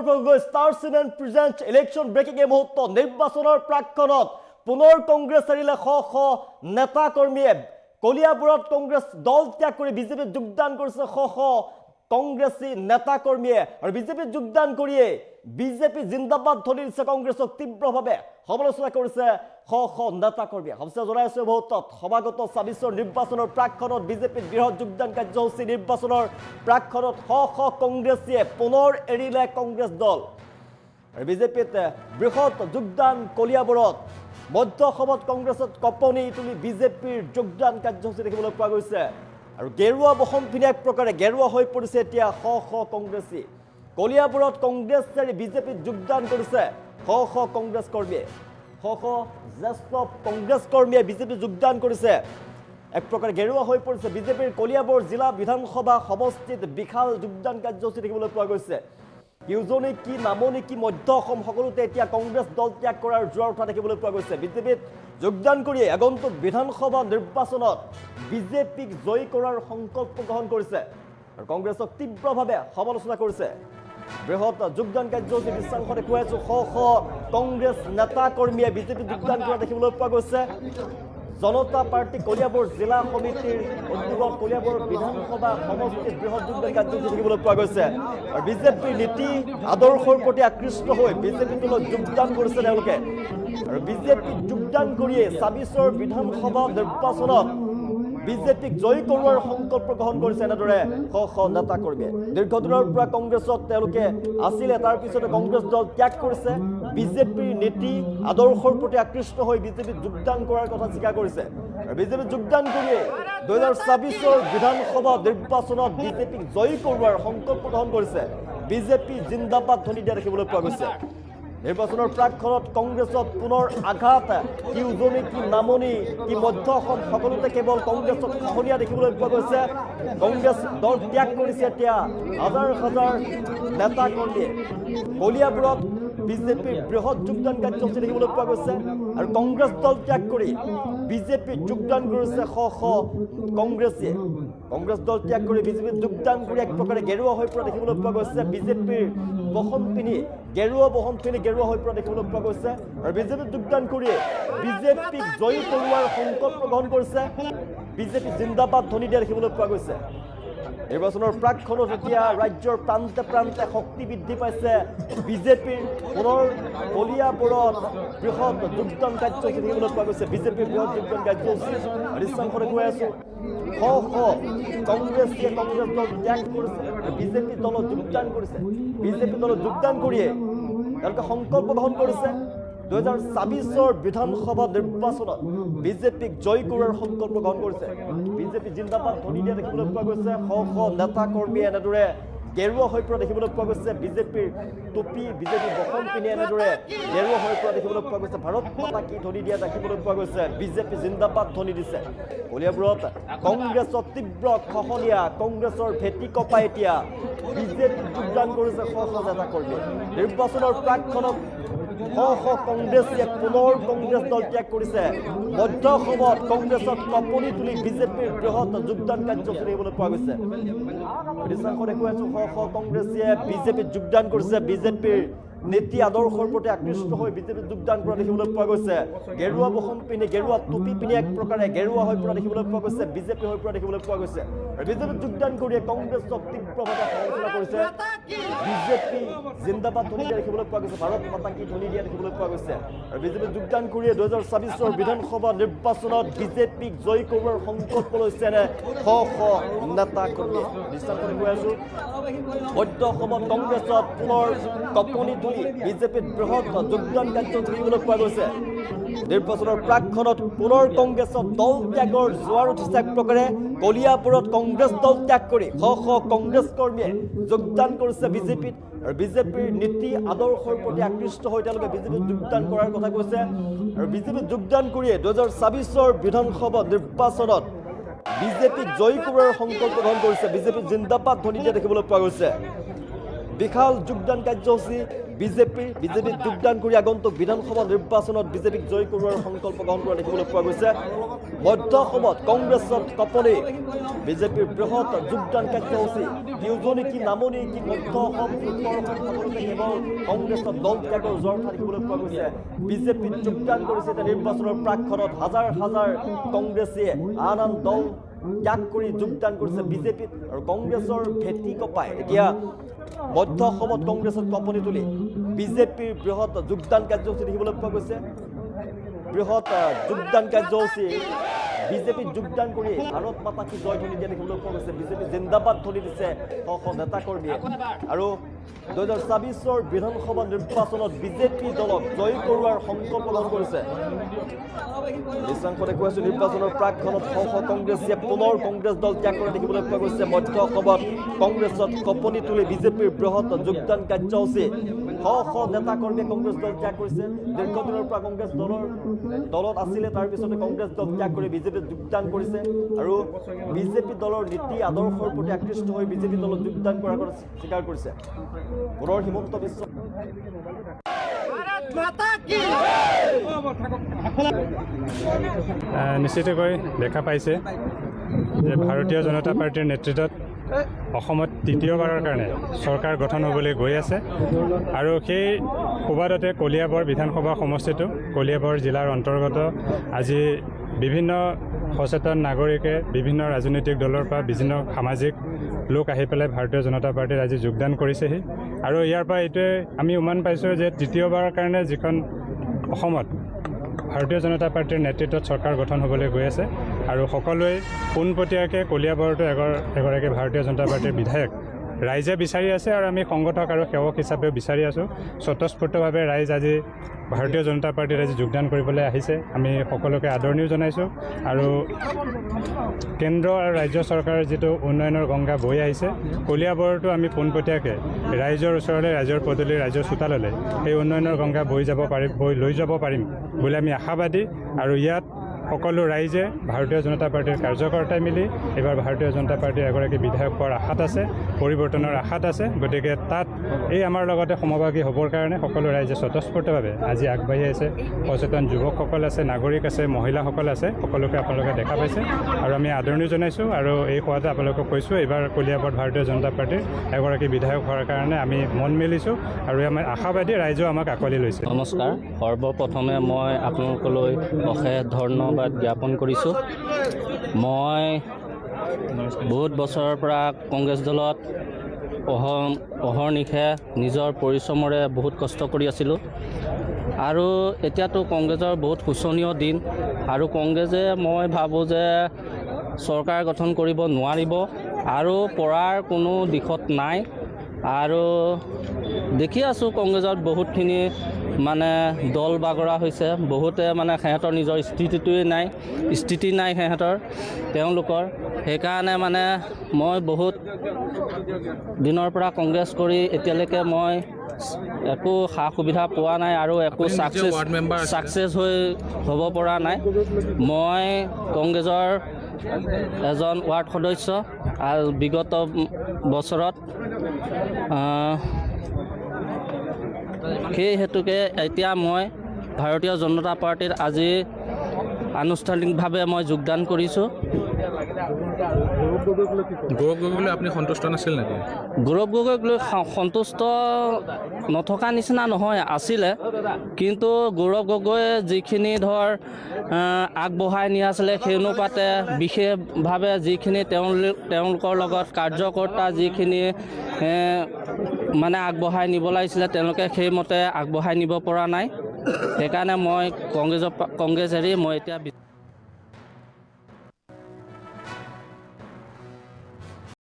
Star cement present election breaking এই মুহূৰ্ত নিৰ্বাচনৰ প্ৰাক্ষণত পুনৰ কংগ্ৰেছ এৰিলে শ শ নেতা কৰ্মীয়ে কলিয়াবৰত কংগ্ৰেছ দল ত্যাগ কৰি বিজেপিত যোগদান কৰিছে শ শ কংগ্ৰেছী নেতা কৰ্মীয়ে আৰু বিজেপিত যোগদান কৰিয়ে বিজেপি জিন্দাবাদ ধ্বনি দিছে কংগ্ৰেছক তীব্ৰভাৱে সমালোচনা কৰিছে শ শ নেতা কৰ্মীয়ে সবচে জনাইছে মুহূৰ্তত সমাগত ২৬ৰ নিৰ্বাচনৰ প্ৰাক্ষণত বিজেপিত বৃহৎ যোগদান কাৰ্যসূচী নিৰ্বাচনৰ প্ৰাক্ষণত শ শ কংগ্ৰেছীয়ে পুনৰ এৰিলে কংগ্ৰেছ দল আৰু বিজেপিত বৃহৎ যোগদান কলিয়াবৰত মধ্য অসমত কংগ্ৰেছত কপনি তুলি বিজেপিৰ যোগদান কাৰ্যসূচী দেখিবলৈ পোৱা গৈছে আৰু গেৰুৱা বসম পিনে এক প্ৰকাৰে গেৰুৱা হৈ পৰিছে এতিয়া শ শ কংগ্ৰেছী কলিয়াবৰত কংগ্ৰেছ এৰি বিজেপিত যোগদান কৰিছে শ শ কংগ্ৰেছ কৰ্মীয়ে শ শ জ্যেষ্ঠ কংগ্ৰেছ কৰ্মীয়ে বিজেপিত যোগদান কৰিছে এক প্ৰকাৰে গেৰুৱা হৈ পৰিছে বিজেপিৰ কলিয়াবৰ জিলা বিধানসভা সমষ্টিত বিশাল যোগদান কাৰ্যসূচী দেখিবলৈ পোৱা গৈছে কিউজনী কি নামনি কি মধ্য অসম সকলোতে এতিয়া কংগ্ৰেছ দল ত্যাগ কৰাৰ জোৱাৰ উঠা দেখিবলৈ পোৱা গৈছে বিজেপিত যোগদান কৰি আগন্তুক বিধানসভা নিৰ্বাচনত বিজেপিক জয়ী কৰাৰ সংকল্প গ্ৰহণ কৰিছে আৰু কংগ্ৰেছক তীব্ৰভাৱে সমালোচনা কৰিছে বৃহৎ যোগদান কাৰ্যসূচী দৃশ্যাংশ দেখুৱাইছো শ শ কংগ্ৰেছ নেতা কৰ্মীয়ে বিজেপিত যোগদান কৰা দেখিবলৈ পোৱা গৈছে জনতা পাৰ্টি কলিয়াবৰ জিলা সমিতিৰ উদ্যোগত কলিয়াবৰ বিধানসভা সমষ্টিত বৃহৎ যোগদান কাৰ্যসূচী দেখিবলৈ পোৱা গৈছে আৰু বিজেপিৰ নীতি আদৰ্শৰ প্ৰতি আকৃষ্ট হৈ বিজেপিত যোগদান কৰিছে তেওঁলোকে আৰু বিজেপিত যোগদান কৰিয়ে ২৬ৰ বিধানসভা নিৰ্বাচনত বিজেপিক জয়ী কৰোৱাৰ সংকল্প গ্ৰহণ কৰিছে এনেদৰে শ শ নেতা কৰ্মীয়ে দীৰ্ঘদিনৰ পৰা কংগ্ৰেছত তেওঁলোকে আছিলে তাৰ পিছতে কংগ্ৰেছ দল ত্যাগ কৰিছে বিজেপিৰ নীতি আদৰ্শৰ প্ৰতি আকৃষ্ট হৈ বিজেপিত যোগদান কৰাৰ কথা স্বীকাৰ কৰিছে আৰু বিজেপিত যোগদান কৰিয়ে ২০২৬ৰ বিধানসভা নিৰ্বাচনত বিজেপিক জয়ী কৰোৱাৰ সংকল্প গ্ৰহণ কৰিছে বিজেপি জিন্দাবাদ ধ্বনি দিয়া দেখিবলৈ পোৱা গৈছে নিৰ্বাচনৰ প্ৰাক্ষণত কংগ্ৰেছত পুনৰ আঘাত কি উজনি কি নামনি কি মধ্য অসম সকলোতে কেৱল কংগ্ৰেছক খহনীয়া দেখিবলৈ পোৱা গৈছে কংগ্ৰেছ দল ত্যাগ কৰিছে এতিয়া হাজাৰ হাজাৰ নেতা কৰ্মীয়ে কলিয়াবৰত বিজেপিৰ বৃহৎ যোগদান কাৰ্যসূচী দেখিবলৈ পোৱা গৈছে আৰু কংগ্ৰেছ দল ত্যাগ কৰি বিজেপিত যোগদান কৰিছে শ শ কংগ্ৰেছীয়ে কংগ্ৰেছ দল ত্যাগ কৰি বিজেপিত যোগদান কৰি এক প্ৰকাৰে গেৰুৱা হৈ পৰা দেখিবলৈ পোৱা গৈছে বিজেপিৰ বহন পিনি গেৰুৱা হৈ পৰা দেখিবলৈ পোৱা গৈছে আৰু বিজেপিত যোগদান কৰিয়ে বিজেপিক জয়ী কৰোৱাৰ সংকল্প গ্ৰহণ কৰিছে বিজেপি জিন্দাবাদ ধ্বনি দিয়া দেখিবলৈ পোৱা গৈছে নিৰ্বাচনৰ প্ৰাক্ষণত এতিয়া ৰাজ্যৰ প্ৰান্তে প্ৰান্তে শক্তি বৃদ্ধি পাইছে বিজেপিৰ পুনৰ কলিয়াবৰত বৃহৎ যোগদান কাৰ্যসূচী দেখিবলৈ পোৱা গৈছে বিজেপিৰ বৃহৎ যোগদান কাৰ্যসূচী দৃশ্যাংশ দেখুৱাই আছো শ শ কংগ্ৰেছীয়ে কংগ্ৰেছ দল ত্যাগ কৰিছে বিজেপি দলত যোগদান কৰিছে বিজেপি দলত যোগদান কৰিয়ে তেওঁলোকে সংকল্প গ্ৰহণ কৰিছে ২০২৬ৰ বিধানসভা নিৰ্বাচনত বিজেপিক জয়ী কৰাৰ সংকল্প গ্ৰহণ কৰিছে বিজেপি জিন্দাবাদ ধ্বনি দিয়া দেখিবলৈ পোৱা গৈছে শ শ নেতা কৰ্মীয়ে এনেদৰে গেৰুৱা হৈ পৰা দেখিবলৈ পোৱা গৈছে বিজেপিৰ টুপি বিজেপি বসন পিনে এনেদৰে গেৰুৱা হৈ পৰা দেখিবলৈ পোৱা গৈছে ভাৰত মাতা কি ধ্বনি দিয়া দেখিবলৈ পোৱা গৈছে বিজেপি জিন্দাবাদ ধ্বনি দিছে কলিয়াবৰত কংগ্ৰেছৰ তীব্ৰ খহনীয়া কংগ্ৰেছৰ ভেটি কপাই এতিয়া বিজেপিত যোগদান কৰিছে শ শ নেতা কৰ্মীয়ে নিৰ্বাচনৰ প্ৰাক্ষণত শ শ কংগ্ৰেছীয়ে পুনৰ কংগ্ৰেছ দল ত্যাগ কৰিছে মধ্য অসমত কংগ্ৰেছত কপনি তুলি বিজেপিৰ বৃহৎ যোগদান কাৰ্যসূচী দেখিবলৈ পোৱা গৈছে দৃশ্যাংশ দেখুৱাইছো শ শ কংগ্ৰেছীয়ে বিজেপিত যোগদান কৰিছে বিজেপিৰ নীতি আদৰ্শৰ প্ৰতি আকৃষ্ট হৈ বিজেপিত যোগদান কৰা দেখিবলৈ পোৱা গৈছে গেৰুৱা বসন পিনে গেৰুৱা টুপি পিনে এক প্ৰকাৰে গেৰুৱা হৈ পৰা দেখিবলৈ পোৱা গৈছে বিজেপি হৈ পৰা দেখিবলৈ পোৱা গৈছে আৰু বিজেপিত যোগদান কৰিয়ে কংগ্ৰেছক তীব্ৰভাৱে সমালোচনা কৰিছে বিজেপি জিন্দাবাদ ধ্বনি দিয়া দেখিবলৈ পোৱা গৈছে ভাৰত মাতা কি ধ্বনি দিয়া দেখিবলৈ পোৱা গৈছে আৰু বিজেপিত যোগদান কৰিয়ে ২০২৬ৰ বিধানসভা নিৰ্বাচনত বিজেপিক জয়ী কৰোৱাৰ সংকল্প লৈছে এনে শ শ নেতা কৰ্মীয়ে দৃশ্যাংশ দেখুৱাই আছো মধ্য অসমত কংগ্ৰেছত পুনৰ কপনি তুলি বিজেপিত বৃহৎ যোগদান কাৰ্যসূচী দেখিবলৈ পোৱা গৈছে নিৰ্বাচনৰ প্ৰাক্ষণত পুনৰ কংগ্ৰেছত দল ত্যাগৰ জোৱাৰ উঠিছে এক প্ৰকাৰে কলিয়াবৰত কংগ্ৰেছ দল ত্যাগ কৰি শ শ কংগ্ৰেছ কৰ্মীয়ে যোগদান কৰিছে বিজেপিত আৰু বিজেপিৰ নীতি আদৰ্শৰ প্ৰতি আকৃষ্ট হৈ তেওঁলোকে বিজেপিত যোগদান কৰাৰ কথা কৈছে আৰু বিজেপিত যোগদান কৰিয়ে ২০২৬ৰ বিধানসভা নিৰ্বাচনত বিজেপিক জয়ী কৰাৰ সংকল্প গ্ৰহণ কৰিছে বিজেপি জিন্দাবাদ ধ্বনি দিয়া দেখিবলৈ পোৱা গৈছে বিশাল যোগদান কাৰ্যসূচী বিজেপিত যোগদান কৰি আগন্তুক বিধানসভা নিৰ্বাচনত বিজেপিক জয় কৰোৱাৰ সংকল্প গ্ৰহণ কৰা দেখিবলৈ পোৱা গৈছে। মধ্য অসমত কংগ্ৰেছত কঁপনি বিজেপিৰ বৃহৎ যোগদান কাৰ্যসূচী কি উজনি কি নামনি কি মধ্য অসম উত্তৰ অসম সকলোতে কেৱল কংগ্ৰেছত দল ত্যাগৰ জ্বৰ দেখিবলৈ পোৱা গৈছে। বিজেপিত যোগদান কৰিছে এতিয়া নিৰ্বাচনৰ প্ৰাকক্ষণত হাজাৰ হাজাৰ কংগ্ৰেছীয়ে আন আন দল ত্যাগ কৰি যোগদান কৰিছে বিজেপিত আৰু কংগ্ৰেছৰ ভেটি কপাই এতিয়া মধ্য অসমত কংগ্ৰেছত কঁপনি তুলি বিজেপিৰ বৃহৎ যোগদান কাৰ্যসূচী দেখিবলৈ পোৱা গৈছে। বৃহৎ যোগদান কাৰ্যসূচী বিজেপিত যোগদান কৰি ভাৰত মাতা কি জয় ধ্বনি দিয়া দেখিবলৈ পোৱা গৈছে। বিজেপি জিন্দাবাদ ধ্বনি দিছে শ শ নেতাকৰ্মীয়ে আৰু 2024 বিধানসভা নিৰ্বাচনত বিজেপি দলক জয় কৰোৱাৰ সংকল্প গ্ৰহণ কৰিছে। দৃশ্যাংশ দেখুৱাইছো নিৰ্বাচনৰ প্ৰাকক্ষণত শ শ কংগ্ৰেছীয়ে পুনৰ কংগ্ৰেছ দল ত্যাগ কৰা দেখিবলৈ পোৱা গৈছে। মধ্য অসমত কংগ্ৰেছত কঁপনি তুলি বিজেপিৰ বৃহৎ যোগদান কাৰ্যসূচী শ শ নেতাকৰ্মীয়ে কংগ্ৰেছ দল ত্যাগ কৰিছে। দীৰ্ঘদিনৰ পৰা কংগ্ৰেছ দলত আছিলে, তাৰপিছতে কংগ্ৰেছ দল ত্যাগ কৰি বিজেপিত যোগদান কৰিছে আৰু বিজেপি দলৰ নীতি আদৰ্শৰ প্ৰতি আকৃষ্ট হৈ বিজেপি দলত যোগদান কৰাৰ কথা স্বীকাৰ কৰিছে। পুনৰ হিমন্ত বিশ্ব নিশ্চিতকৈ দেখা পাইছে যে ভাৰতীয় জনতা পাৰ্টিৰ নেতৃত্বত অসমত তৃতীয়বাৰৰ কাৰণে চৰকাৰ গঠন হ'বলৈ গৈ আছে আৰু সেই সুবাদতে কলিয়াবৰ বিধানসভা সমষ্টিটো কলিয়াবৰ জিলাৰ অন্তৰ্গত আজি বিভিন্ন সচেতন নাগৰিকে বিভিন্ন ৰাজনৈতিক দলৰ পৰা বিভিন্ন সামাজিক লোক আহি পেলাই ভাৰতীয় জনতা পাৰ্টিত আজি যোগদান কৰিছেহি আৰু ইয়াৰ পৰা এইটোৱে আমি উমান পাইছোঁ যে তৃতীয়বাৰৰ কাৰণে যিখন অসমত ভাৰতীয় জনতা পাৰ্টিৰ নেতৃত্বত চৰকাৰ গঠন হ'বলৈ গৈ আছে আৰু সকলোৱে পোনপটীয়াকৈ কলিয়াবৰতো এগৰাকী ভাৰতীয় জনতা পাৰ্টিৰ বিধায়ক ৰাইজে বিচাৰি আছে আৰু আমি সংগঠক আৰু সেৱক হিচাপেও বিচাৰি আছোঁ। স্বতঃস্ফূৰ্তভাৱে ৰাইজ আজি ভাৰতীয় জনতা পাৰ্টিত আজি যোগদান কৰিবলৈ আহিছে। আমি সকলোকে আদৰণিও জনাইছোঁ আৰু কেন্দ্ৰ আৰু ৰাজ্য চৰকাৰৰ যিটো উন্নয়নৰ গংগা বৈ আহিছে কলিয়াবৰতো আমি পোনপটীয়াকৈ ৰাইজৰ ওচৰলৈ ৰাইজৰ পদূলি ৰাইজৰ চোতাললৈ এই উন্নয়নৰ গংগা বৈ লৈ যাব পাৰিম বুলি আমি আশাবাদী আৰু ইয়াত সকলো ৰাইজে ভাৰতীয় জনতা পাৰ্টিৰ কাৰ্যকৰ্তাই মিলি এইবাৰ ভাৰতীয় জনতা পাৰ্টিৰ এগৰাকী বিধায়ক পোৱাৰ আশাত আছে, পৰিৱৰ্তনৰ আশাত আছে। গতিকে তাত এই আমাৰ লগতে সমভাগী হ'বৰ কাৰণে সকলো ৰাইজে স্বতঃস্ফূৰ্তভাৱে আজি আগবাঢ়ি আহিছে। সচেতন যুৱকসকল আছে, নাগৰিক আছে, মহিলাসকল আছে, সকলোকে আপোনালোকে দেখা পাইছে আৰু আমি আদৰণি জনাইছোঁ আৰু এই সোৱাদে আপোনালোকক কৈছোঁ এইবাৰ কলিয়াবৰত ভাৰতীয় জনতা পাৰ্টিৰ এগৰাকী বিধায়ক হোৱাৰ কাৰণে আমি মন মেলিছোঁ আৰু আমি আশাবাদী ৰাইজেও আমাক আঁকোৱালি লৈছে। নমস্কাৰ। সৰ্বপ্ৰথমে মই আপোনালোকলৈ অশেষ ধন্যবাদ জ্ঞাপন কৰিছোঁ। মই বহুত বছৰৰ পৰা কংগ্ৰেছ দলত অহৰ্নিশে নিজৰ পৰিশ্ৰমৰে বহুত কষ্ট কৰি আছিলোঁ আৰু এতিয়াতো কংগ্ৰেছৰ বহুত শোচনীয় দিন আৰু কংগ্ৰেছে মই ভাবোঁ যে চৰকাৰ গঠন কৰিব নোৱাৰিব আৰু পৰাৰ কোনো দিশত নাই আৰু দেখি আছোঁ কংগ্ৰেছত বহুতখিনি মানে দল বাগৰা হৈছে, বহুতে মানে সিহঁতৰ নিজৰ স্থিতি নাই সিহঁতৰ তেওঁলোকৰ। সেইকাৰণে মানে মই বহুত দিনৰ পৰা কংগ্ৰেছ কৰি এতিয়ালৈকে মই একো সা সুবিধা পোৱা নাই আৰু একো ছাকচেছ হ'ব পৰা নাই। মই কংগ্ৰেছৰ এজন ৱাৰ্ড সদস্য আৰু বিগত বছৰত সেই হেতুকে এতিয়া মই ভাৰতীয় জনতা পাৰ্টিত আজি আনুষ্ঠানিকভাৱে মই যোগদান কৰিছোঁ। গৌৰৱ গগৈলৈ আপুনি সন্তুষ্ট নাছিল নেকি? গৌৰৱ গগৈক লৈ সন্তুষ্ট নথকা নিচিনা নহয়, আছিলে, কিন্তু গৌৰৱ গগৈয়ে যিখিনি আগবঢ়াই নি আছিলে সেই অনুপাতে বিশেষভাৱে যিখিনি তেওঁলোকৰ লগত কাৰ্যকৰ্তা যিখিনি মানে আগবঢ়াই নিব লাগিছিলে তেওঁলোকে সেইমতে আগবঢ়াই নিব পৰা নাই। সেইকাৰণে মই কংগ্ৰেছ এৰি মই এতিয়া